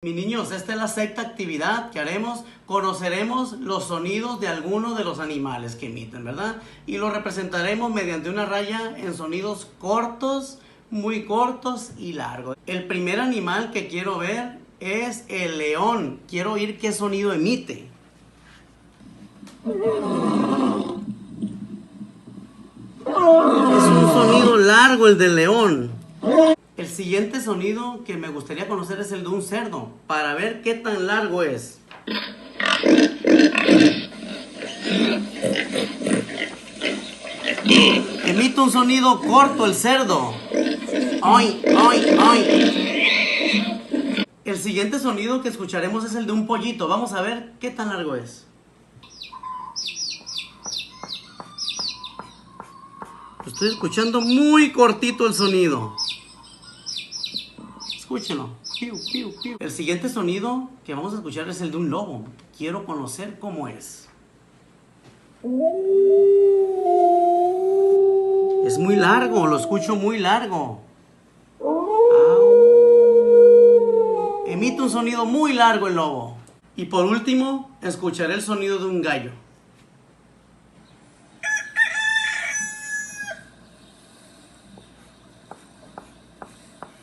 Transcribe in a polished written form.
Mis niños, esta es la sexta actividad que haremos. Conoceremos los sonidos de algunos de los animales que emiten, ¿verdad? Y lo representaremos mediante una raya en sonidos cortos, muy cortos y largos. El primer animal que quiero ver es el león. Quiero oír qué sonido emite. Es un sonido largo el del león. El siguiente sonido que me gustaría conocer es el de un cerdo, para ver qué tan largo es. Emite un sonido corto el cerdo. ¡Ay, ay, ay! El siguiente sonido que escucharemos es el de un pollito. Vamos a ver qué tan largo es. Estoy escuchando muy cortito el sonido. Escúchenlo. Piu, piu, piu. El siguiente sonido que vamos a escuchar es el de un lobo. Quiero conocer cómo es. Es muy largo, lo escucho muy largo. Emite un sonido muy largo el lobo. Y por último, escucharé el sonido de un gallo.